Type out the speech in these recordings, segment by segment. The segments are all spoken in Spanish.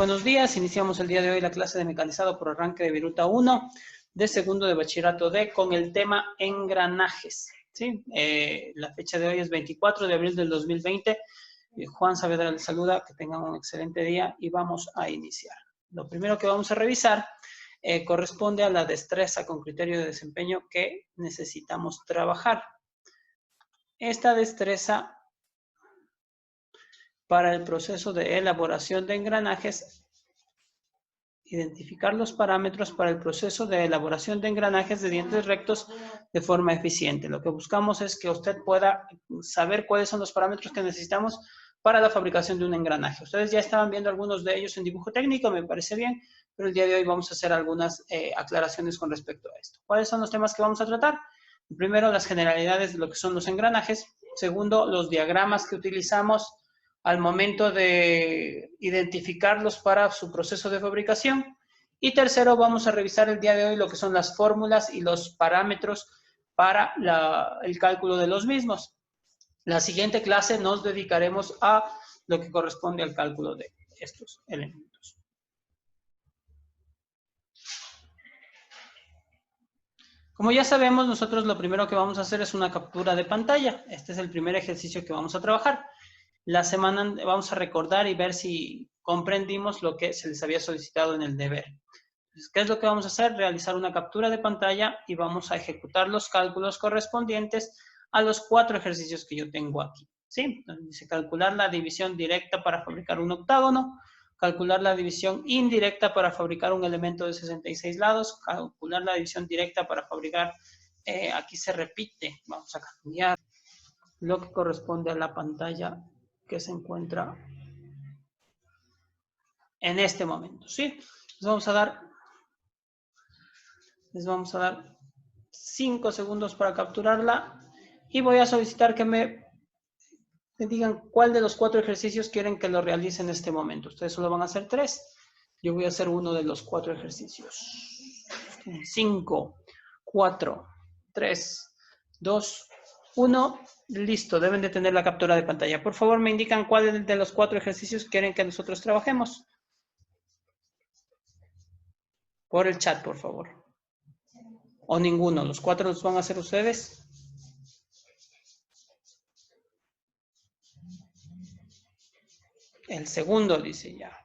buenos días. Iniciamos el día de hoy la clase de mecanizado por arranque de Viruta 1 de segundo de bachillerato D con el tema engranajes. ¿Sí? La fecha de hoy es 24 de abril del 2020. Juan Saavedra les saluda, que tengan un excelente día y vamos a iniciar. Lo primero que vamos a revisar corresponde a la destreza con criterio de desempeño que necesitamos trabajar. Esta destreza para el proceso de elaboración de engranajes, identificar los parámetros para el proceso de elaboración de engranajes de dientes rectos de forma eficiente. Lo que buscamos es que usted pueda saber cuáles son los parámetros que necesitamos para la fabricación de un engranaje. Ustedes ya estaban viendo algunos de ellos en dibujo técnico, me parece bien, pero el día de hoy vamos a hacer algunas aclaraciones con respecto a esto. ¿Cuáles son los temas que vamos a tratar? Primero, las generalidades de lo que son los engranajes. Segundo, los diagramas que utilizamos al momento de identificarlos para su proceso de fabricación. Y tercero, vamos a revisar el día de hoy lo que son las fórmulas y los parámetros para el cálculo de los mismos. La siguiente clase nos dedicaremos a lo que corresponde al cálculo de estos elementos. Como ya sabemos, nosotros lo primero que vamos a hacer es una captura de pantalla. Este es el primer ejercicio que vamos a trabajar. La semana vamos a recordar y ver si comprendimos lo que se les había solicitado en el deber. Entonces, ¿qué es lo que vamos a hacer? Realizar una captura de pantalla y vamos a ejecutar los cálculos correspondientes a los 4 ejercicios que yo tengo aquí. ¿Sí? Entonces, dice calcular la división directa para fabricar un octágono, calcular la división indirecta para fabricar un elemento de 66 lados, calcular la división directa para fabricar, aquí se repite, vamos a cambiar lo que corresponde a la pantalla que se encuentra en este momento, ¿sí? Les vamos a dar 5 segundos para capturarla y voy a solicitar que me digan cuál de los 4 ejercicios quieren que lo realice en este momento. Ustedes solo van a hacer 3. Yo voy a hacer uno de los 4 ejercicios. 5, 4, 3, 2, 1. Listo, deben de tener la captura de pantalla. Por favor, me indican cuál de los 4 ejercicios quieren que nosotros trabajemos. Por el chat, por favor. O ninguno, los 4 los van a hacer ustedes. El segundo dice ya.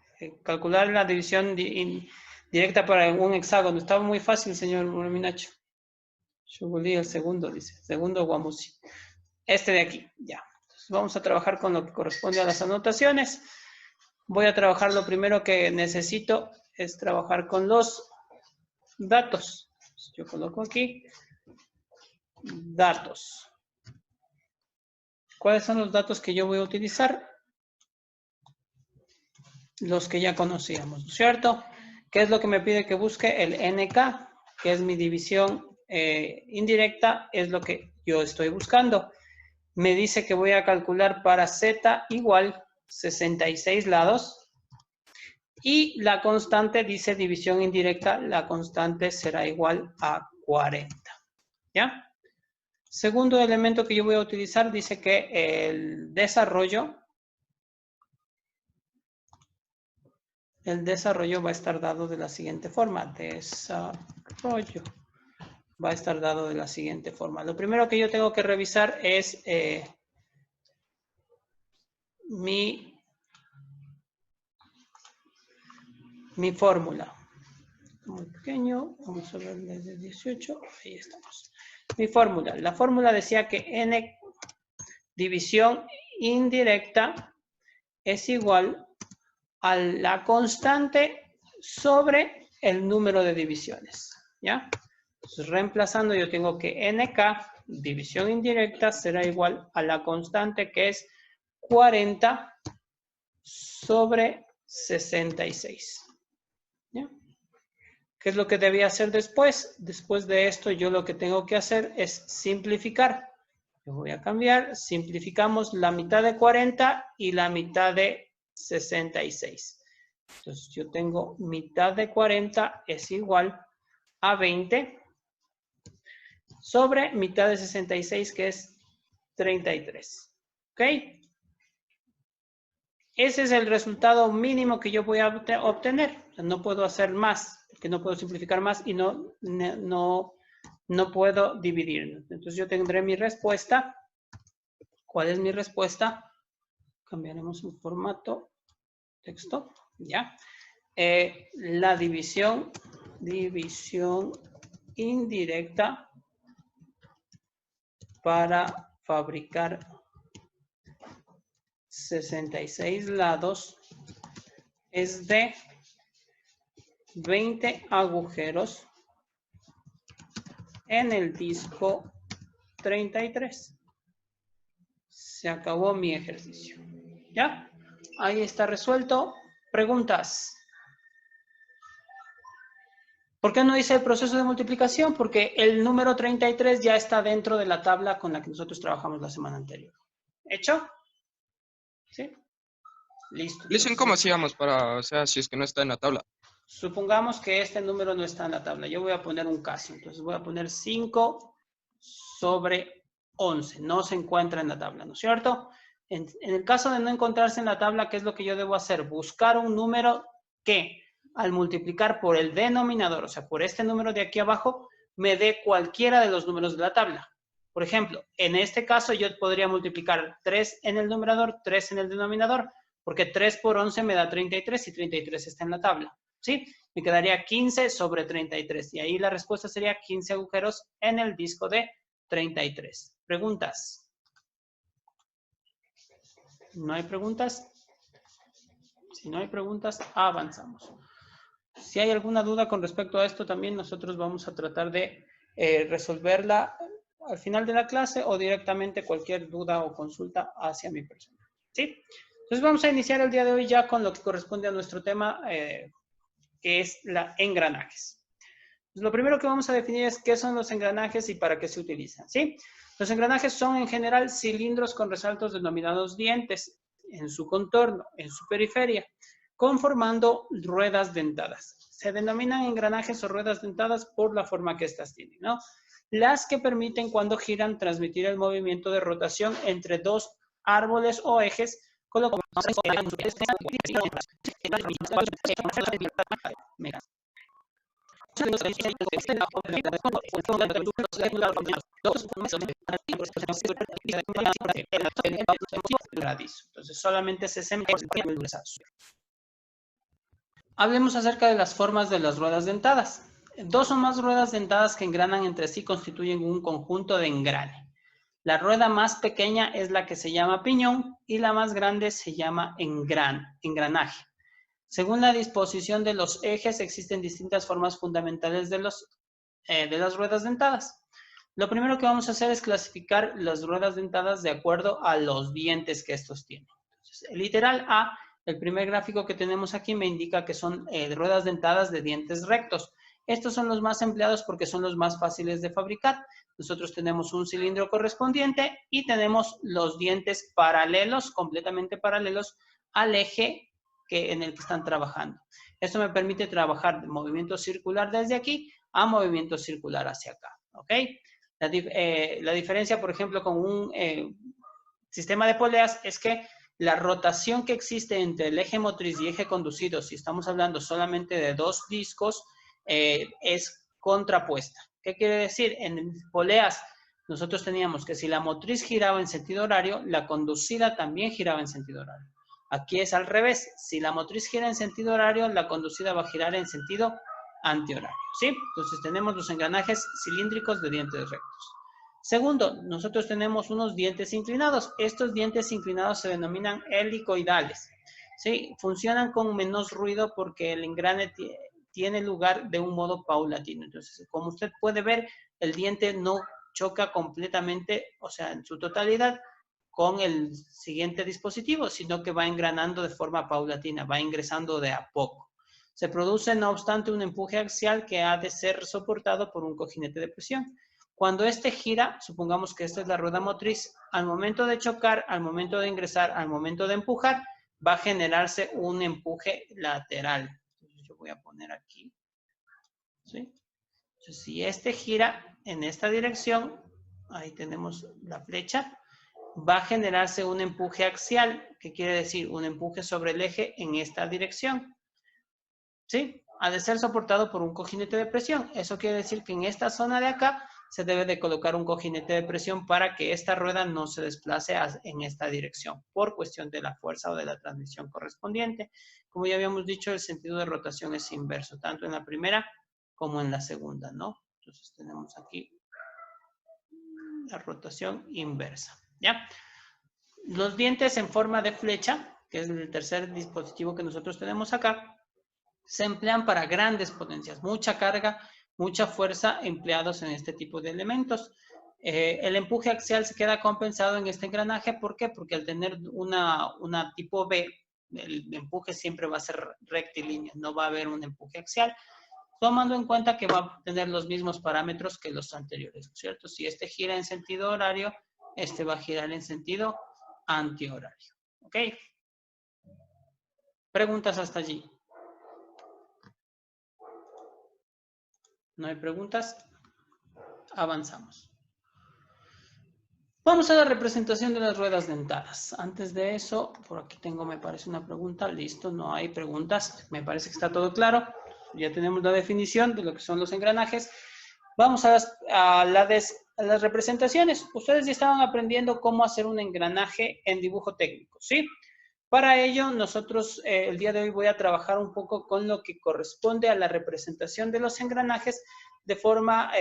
Calcular la división directa para un hexágono. Estaba muy fácil, señor Minacho. Shuguli, el segundo dice. Segundo Guamusi. Este de aquí, ya. Entonces, vamos a trabajar con lo que corresponde a las anotaciones. Voy a trabajar, lo primero que necesito es trabajar con los datos. Yo coloco aquí datos. ¿Cuáles son los datos que yo voy a utilizar? Los que ya conocíamos, ¿no es cierto? ¿Qué es lo que me pide que busque? El NK, que es mi división indirecta, es lo que yo estoy buscando. Me dice que voy a calcular para Z igual 66 lados. Y la constante dice división indirecta, la constante será igual a 40. ¿Ya? Segundo elemento que yo voy a utilizar dice que el desarrollo va a estar dado de la siguiente forma. Desarrollo va a estar dado de la siguiente forma. Lo primero que yo tengo que revisar es mi fórmula. Muy pequeño, vamos a ver desde 18, ahí estamos. Mi fórmula, la fórmula decía que n división indirecta es igual a la constante sobre el número de divisiones, ¿ya? Entonces, reemplazando, yo tengo que nk, división indirecta, será igual a la constante que es 40 sobre 66. ¿Ya? ¿Qué es lo que debía hacer después? Después de esto, yo lo que tengo que hacer es simplificar. Yo voy a cambiar, simplificamos la mitad de 40 y la mitad de 66. Entonces, yo tengo mitad de 40 es igual a 20 sobre mitad de 66, que es 33. ¿Ok? ese es el resultado mínimo que yo voy a obtener. O sea, no puedo hacer más, porque no puedo simplificar más y no puedo dividir. Entonces yo tendré mi respuesta. ¿Cuál es mi respuesta? Cambiaremos el formato. Texto, ¿ya? La división indirecta para fabricar 66 lados es de 20 agujeros en el disco 33. Se acabó mi ejercicio. ¿Ya? Ahí está resuelto. Preguntas. ¿Por qué no hice el proceso de multiplicación? Porque el número 33 ya está dentro de la tabla con la que nosotros trabajamos la semana anterior. ¿Hecho? ¿Sí? Listo. Listen, ¿cómo hacíamos para, o sea, si es que no está en la tabla? Supongamos que este número no está en la tabla. Yo voy a poner un caso. Entonces voy a poner 5 sobre 11. No se encuentra en la tabla, ¿no es cierto? En el caso de no encontrarse en la tabla, ¿qué es lo que yo debo hacer? Buscar un número que al multiplicar por el denominador, o sea, por este número de aquí abajo, me dé cualquiera de los números de la tabla. Por ejemplo, en este caso yo podría multiplicar 3 en el numerador, 3 en el denominador, porque 3 por 11 me da 33 y 33 está en la tabla, ¿sí? Me quedaría 15 sobre 33 y ahí la respuesta sería 15 agujeros en el disco de 33. ¿Preguntas? ¿No hay preguntas? Si no hay preguntas, avanzamos. Si hay alguna duda con respecto a esto, también nosotros vamos a tratar de resolverla al final de la clase o directamente cualquier duda o consulta hacia mi persona. ¿Sí? Entonces vamos a iniciar el día de hoy ya con lo que corresponde a nuestro tema, que es la engranajes. Pues lo primero que vamos a definir es qué son los engranajes y para qué se utilizan, ¿sí? Los engranajes son en general cilindros con resaltos denominados dientes en su contorno, en su periferia, conformando ruedas dentadas. Se denominan engranajes o ruedas dentadas por la forma que estas tienen, ¿no? Las que permiten cuando giran transmitir el movimiento de rotación entre dos árboles o ejes colocados en entonces solamente 60%. Hablemos acerca de las formas de las ruedas dentadas. Dos o más ruedas dentadas que engranan entre sí constituyen un conjunto de engrane. La rueda más pequeña es la que se llama piñón y la más grande se llama engranaje. Según la disposición de los ejes, existen distintas formas fundamentales de las ruedas dentadas. Lo primero que vamos a hacer es clasificar las ruedas dentadas de acuerdo a los dientes que estos tienen. Entonces, el literal A, el primer gráfico que tenemos aquí, me indica que son ruedas dentadas de dientes rectos. Estos son los más empleados porque son los más fáciles de fabricar. Nosotros tenemos un cilindro correspondiente y tenemos los dientes paralelos, completamente paralelos al eje en el que están trabajando. Esto me permite trabajar de movimiento circular desde aquí a movimiento circular hacia acá, ¿ok? La diferencia, por ejemplo, con un sistema de poleas es que la rotación que existe entre el eje motriz y eje conducido, si estamos hablando solamente de dos discos, es contrapuesta. ¿Qué quiere decir? En poleas nosotros teníamos que si la motriz giraba en sentido horario, la conducida también giraba en sentido horario. Aquí es al revés. Si la motriz gira en sentido horario, la conducida va a girar en sentido antihorario, ¿sí? Entonces tenemos los engranajes cilíndricos de dientes rectos. Segundo, nosotros tenemos unos dientes inclinados. Estos dientes inclinados se denominan helicoidales, ¿sí? Funcionan con menos ruido porque el engrane tiene lugar de un modo paulatino. Entonces, como usted puede ver, el diente no choca completamente, o sea, en su totalidad, con el siguiente dispositivo, sino que va engranando de forma paulatina, va ingresando de a poco. Se produce, no obstante, un empuje axial que ha de ser soportado por un cojinete de presión. Cuando este gira, supongamos que esta es la rueda motriz, al momento de chocar, al momento de ingresar, al momento de empujar, va a generarse un empuje lateral. Entonces yo voy a poner aquí, ¿sí? Entonces, si este gira en esta dirección, ahí tenemos la flecha, va a generarse un empuje axial, que quiere decir un empuje sobre el eje en esta dirección. ¿Sí? Ha de ser soportado por un cojinete de presión. Eso quiere decir que en esta zona de acá se debe de colocar un cojinete de presión para que esta rueda no se desplace en esta dirección por cuestión de la fuerza o de la transmisión correspondiente. Como ya habíamos dicho, el sentido de rotación es inverso, tanto en la primera como en la segunda, ¿no? Entonces tenemos aquí la rotación inversa, ¿ya? Los dientes en forma de flecha, que es el tercer dispositivo que nosotros tenemos acá, se emplean para grandes potencias, mucha carga, mucha fuerza empleados en este tipo de elementos. El empuje axial se queda compensado en este engranaje. ¿Por qué? Porque al tener una tipo B, el empuje siempre va a ser rectilíneo, no va a haber un empuje axial, tomando en cuenta que va a tener los mismos parámetros que los anteriores, ¿cierto? Si este gira en sentido horario, este va a girar en sentido antihorario, ¿ok? ¿Preguntas hasta allí? ¿No hay preguntas? Avanzamos. Vamos a la representación de las ruedas dentadas. Antes de eso, por aquí tengo, me parece, una pregunta. Listo, no hay preguntas. Me parece que está todo claro. Ya tenemos la definición de lo que son los engranajes. Vamos a las representaciones. Ustedes ya estaban aprendiendo cómo hacer un engranaje en dibujo técnico, ¿sí? Para ello, nosotros el día de hoy voy a trabajar un poco con lo que corresponde a la representación de los engranajes de forma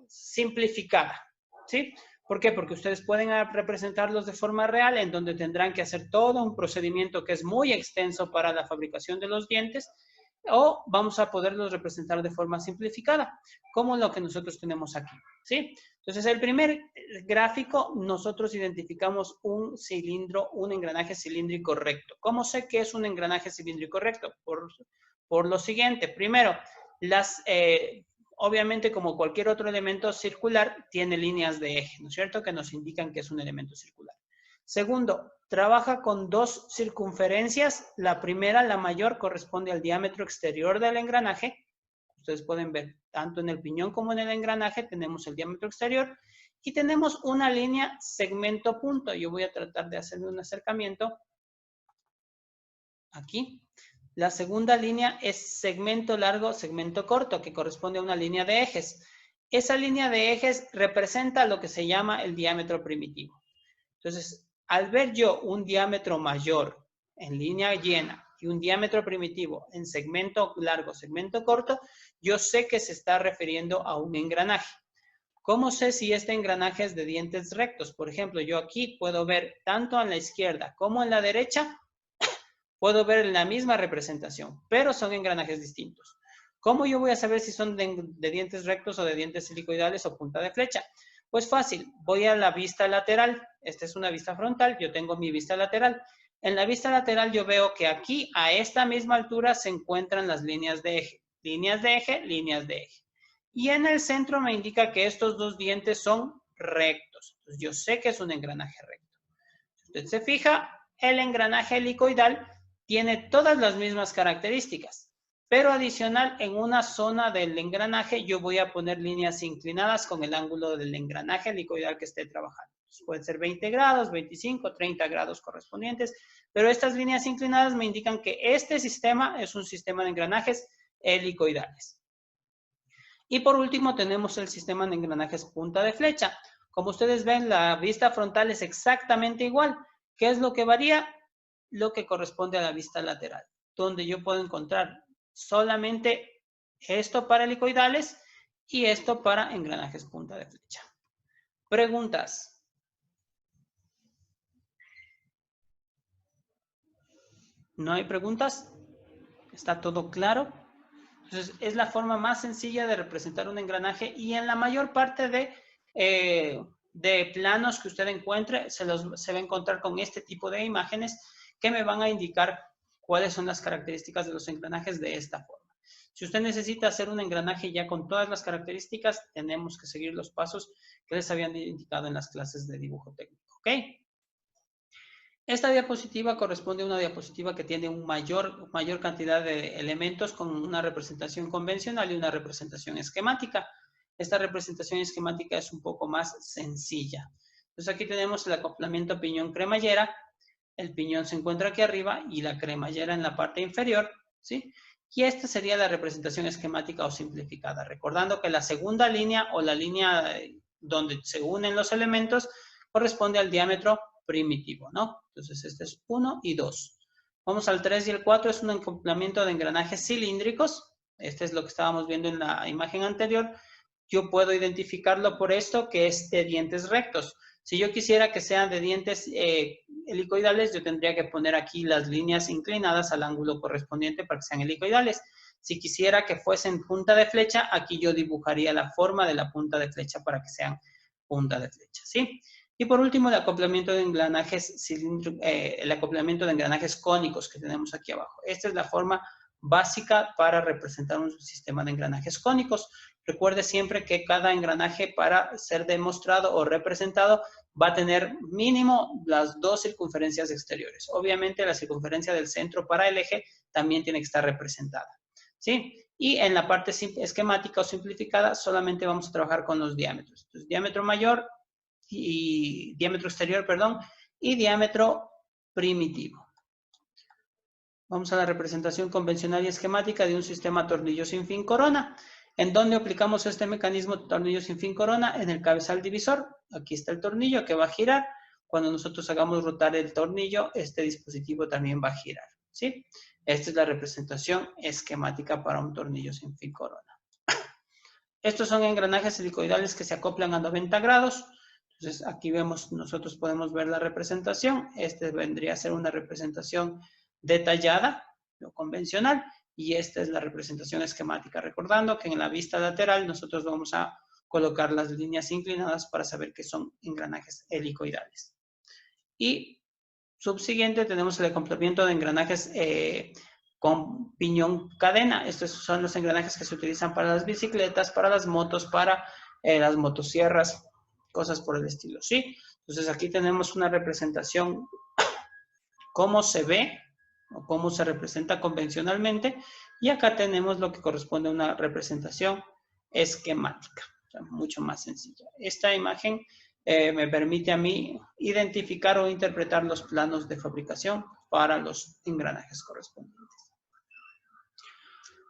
simplificada, ¿sí? ¿Por qué? Porque ustedes pueden representarlos de forma real, en donde tendrán que hacer todo un procedimiento que es muy extenso para la fabricación de los dientes, o vamos a poderlos representar de forma simplificada, como lo que nosotros tenemos aquí, ¿sí? Entonces, el primer gráfico, nosotros identificamos un cilindro, un engranaje cilíndrico recto. ¿Cómo sé que es un engranaje cilíndrico recto? Por lo siguiente. Primero, obviamente, como cualquier otro elemento circular, tiene líneas de eje, ¿no es cierto? Que nos indican que es un elemento circular. Segundo, trabaja con dos circunferencias. La primera, la mayor, corresponde al diámetro exterior del engranaje. Ustedes pueden ver, tanto en el piñón como en el engranaje, tenemos el diámetro exterior y tenemos una línea segmento punto. Yo voy a tratar de hacerle un acercamiento aquí. La segunda línea es segmento largo, segmento corto, que corresponde a una línea de ejes. Esa línea de ejes representa lo que se llama el diámetro primitivo. Entonces, al ver yo un diámetro mayor en línea llena y un diámetro primitivo en segmento largo, segmento corto, yo sé que se está refiriendo a un engranaje. ¿Cómo sé si este engranaje es de dientes rectos? Por ejemplo, yo aquí puedo ver tanto a la izquierda como a la derecha, puedo ver la misma representación, pero son engranajes distintos. ¿Cómo yo voy a saber si son de dientes rectos o de dientes helicoidales o punta de flecha? Pues fácil, voy a la vista lateral. Esta es una vista frontal, yo tengo mi vista lateral. En la vista lateral yo veo que aquí, a esta misma altura, se encuentran las líneas de eje. Líneas de eje, líneas de eje. Y en el centro me indica que estos dos dientes son rectos. Entonces yo sé que es un engranaje recto. Si usted se fija, el engranaje helicoidal tiene todas las mismas características, pero adicional, en una zona del engranaje yo voy a poner líneas inclinadas con el ángulo del engranaje helicoidal que esté trabajando. Pueden ser 20 grados, 25, 30 grados correspondientes, pero estas líneas inclinadas me indican que este sistema es un sistema de engranajes helicoidales. Y por último tenemos el sistema de engranajes punta de flecha. Como ustedes ven, la vista frontal es exactamente igual. ¿Qué es lo que varía? Lo que corresponde a la vista lateral, donde yo puedo encontrar solamente esto para helicoidales y esto para engranajes punta de flecha. ¿Preguntas? ¿No hay preguntas? ¿Está todo claro? Entonces, es la forma más sencilla de representar un engranaje y en la mayor parte de planos que usted encuentre, se va a encontrar con este tipo de imágenes que me van a indicar cuáles son las características de los engranajes de esta forma. Si usted necesita hacer un engranaje ya con todas las características, tenemos que seguir los pasos que les habían indicado en las clases de dibujo técnico, ¿ok? Esta diapositiva corresponde a una diapositiva que tiene mayor cantidad de elementos con una representación convencional y una representación esquemática. Esta representación esquemática es un poco más sencilla. Entonces aquí tenemos el acoplamiento piñón-cremallera. El piñón se encuentra aquí arriba y la cremallera en la parte inferior, ¿sí? Y esta sería la representación esquemática o simplificada. Recordando que la segunda línea o la línea donde se unen los elementos corresponde al diámetro primitivo, ¿no? Entonces este es 1 y 2. Vamos al 3 y el 4, es un acoplamiento de engranajes cilíndricos. Este es lo que estábamos viendo en la imagen anterior. Yo puedo identificarlo por esto, que es de dientes rectos. Si yo quisiera que sean de dientes helicoidales, yo tendría que poner aquí las líneas inclinadas al ángulo correspondiente para que sean helicoidales. Si quisiera que fuesen punta de flecha, aquí yo dibujaría la forma de la punta de flecha para que sean punta de flecha, ¿sí? Y por último, el acoplamiento de engranajes el acoplamiento de engranajes cónicos que tenemos aquí abajo. Esta es la forma básica para representar un sistema de engranajes cónicos. Recuerde siempre que cada engranaje para ser demostrado o representado va a tener mínimo las 2 circunferencias exteriores. Obviamente la circunferencia del centro para el eje también tiene que estar representada, ¿sí? Y en la parte esquemática o simplificada solamente vamos a trabajar con los diámetros. Entonces, diámetro mayor y diámetro exterior, perdón, y diámetro primitivo. Vamos a la representación convencional y esquemática de un sistema tornillo sin fin corona. ¿En dónde aplicamos este mecanismo de tornillo sin fin corona? En el cabezal divisor. Aquí está el tornillo que va a girar. Cuando nosotros hagamos rotar el tornillo, este dispositivo también va a girar, ¿sí? Esta es la representación esquemática para un tornillo sin fin corona. Estos son engranajes helicoidales que se acoplan a 90 grados. Entonces, aquí vemos, nosotros podemos ver la representación. Este vendría a ser una representación detallada o convencional. Y esta es la representación esquemática. Recordando que en la vista lateral nosotros vamos a colocar las líneas inclinadas para saber que son engranajes helicoidales. Y subsiguiente tenemos el acoplamiento de engranajes con piñón cadena. Estos son los engranajes que se utilizan para las bicicletas, para las motos, para las motosierras, cosas por el estilo, ¿sí? Entonces aquí tenemos una representación, cómo se ve o cómo se representa convencionalmente, y acá tenemos lo que corresponde a una representación esquemática, o sea, mucho más sencilla. Esta imagen me permite a mí identificar o interpretar los planos de fabricación para los engranajes correspondientes.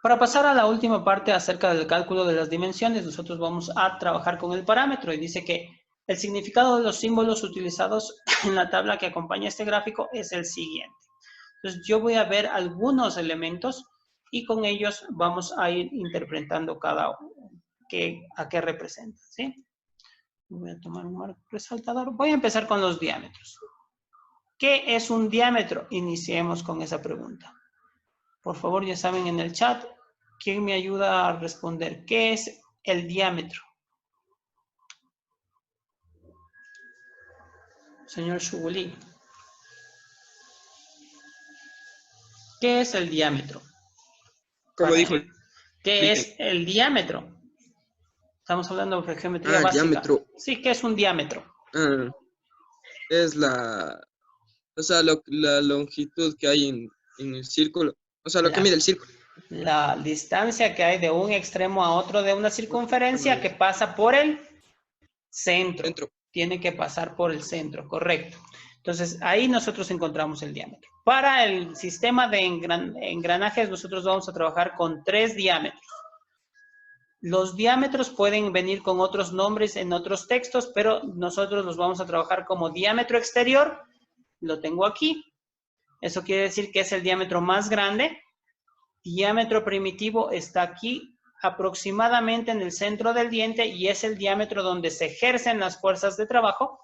Para pasar a la última parte acerca del cálculo de las dimensiones, nosotros vamos a trabajar con el parámetro y dice que el significado de los símbolos utilizados en la tabla que acompaña este gráfico es el siguiente. Entonces yo voy a ver algunos elementos y con ellos vamos a ir interpretando cada uno a qué representa, ¿sí? Voy a tomar un marco resaltador. Voy a empezar con los diámetros. ¿Qué es un diámetro? Iniciemos con esa pregunta. Por favor, ya saben en el chat, ¿quién me ayuda a responder? ¿Qué es el diámetro? Señor Shuguli. ¿Qué es el diámetro? ¿Cómo dijo? ¿Qué es el diámetro? Estamos hablando de geometría básica. Diámetro. Sí, ¿qué es un diámetro? Es la longitud que hay en el círculo. O sea, lo que mide el círculo. La distancia que hay de un extremo a otro de una circunferencia que pasa por el centro. Tiene que pasar por el centro, correcto. Entonces, ahí nosotros encontramos el diámetro. Para el sistema de engranajes, nosotros vamos a trabajar con 3 diámetros. Los diámetros pueden venir con otros nombres en otros textos, pero nosotros los vamos a trabajar como diámetro exterior. Lo tengo aquí. Eso quiere decir que es el diámetro más grande. Diámetro primitivo está aquí, aproximadamente en el centro del diente, y es el diámetro donde se ejercen las fuerzas de trabajo.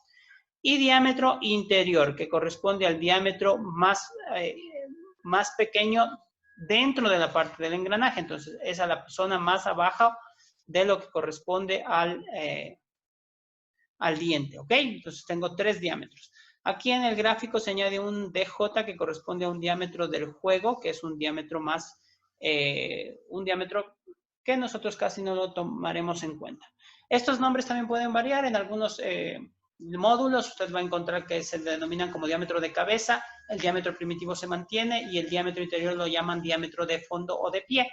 Y diámetro interior, que corresponde al diámetro más pequeño dentro de la parte del engranaje. Entonces, es a la zona más abajo de lo que corresponde al diente, ¿ok? Entonces, tengo 3 diámetros. Aquí en el gráfico se añade un DJ que corresponde a un diámetro del juego, que es un diámetro más, un diámetro que nosotros casi no lo tomaremos en cuenta. Estos nombres también pueden variar en algunos módulos. Usted va a encontrar que se denominan como diámetro de cabeza, el diámetro primitivo se mantiene y el diámetro interior lo llaman diámetro de fondo o de pie.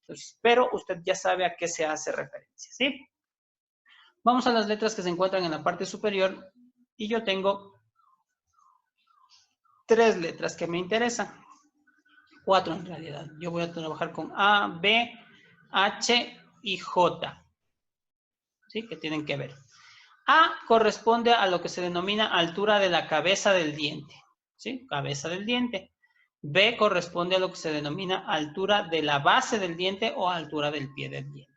Entonces, pero usted ya sabe a qué se hace referencia, ¿sí? Vamos a las letras que se encuentran en la parte superior Y yo tengo 3 letras que me interesan. 4 en realidad. Yo voy a trabajar con A, B, H y J. ¿Sí? Que tienen que ver. A corresponde a lo que se denomina altura de la cabeza del diente. ¿Sí? Cabeza del diente. B corresponde a lo que se denomina altura de la base del diente o altura del pie del diente.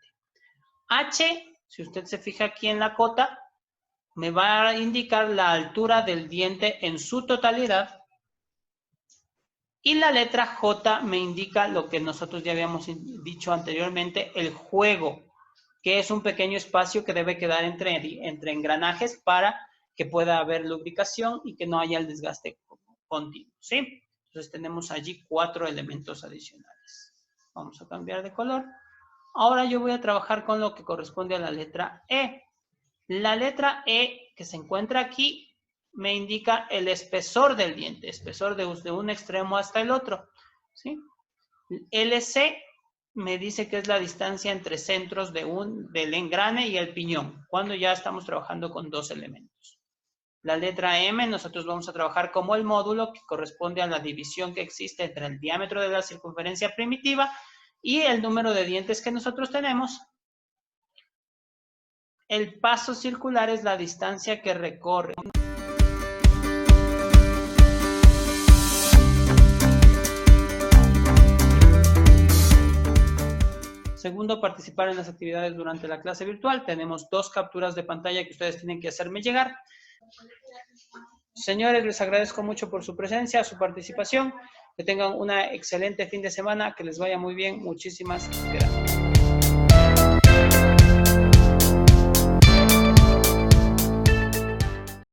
H, si usted se fija aquí en la cota, me va a indicar la altura del diente en su totalidad. Y la letra J me indica lo que nosotros ya habíamos dicho anteriormente, el juego, que es un pequeño espacio que debe quedar entre engranajes para que pueda haber lubricación y que no haya el desgaste continuo, ¿sí? Entonces tenemos allí 4 elementos adicionales. Vamos a cambiar de color. Ahora yo voy a trabajar con lo que corresponde a la letra E. La letra E que se encuentra aquí me indica el espesor del diente, espesor de un extremo hasta el otro, ¿sí? LC me dice que es la distancia entre centros del engrane y el piñón, cuando ya estamos trabajando con 2 elementos. La letra M nosotros vamos a trabajar como el módulo que corresponde a la división que existe entre el diámetro de la circunferencia primitiva y el número de dientes que nosotros tenemos. El paso circular es la distancia que recorre. Segundo, participar en las actividades durante la clase virtual. Tenemos 2 capturas de pantalla que ustedes tienen que hacerme llegar. Señores, les agradezco mucho por su presencia, su participación. Que tengan un excelente fin de semana, que les vaya muy bien. Muchísimas gracias.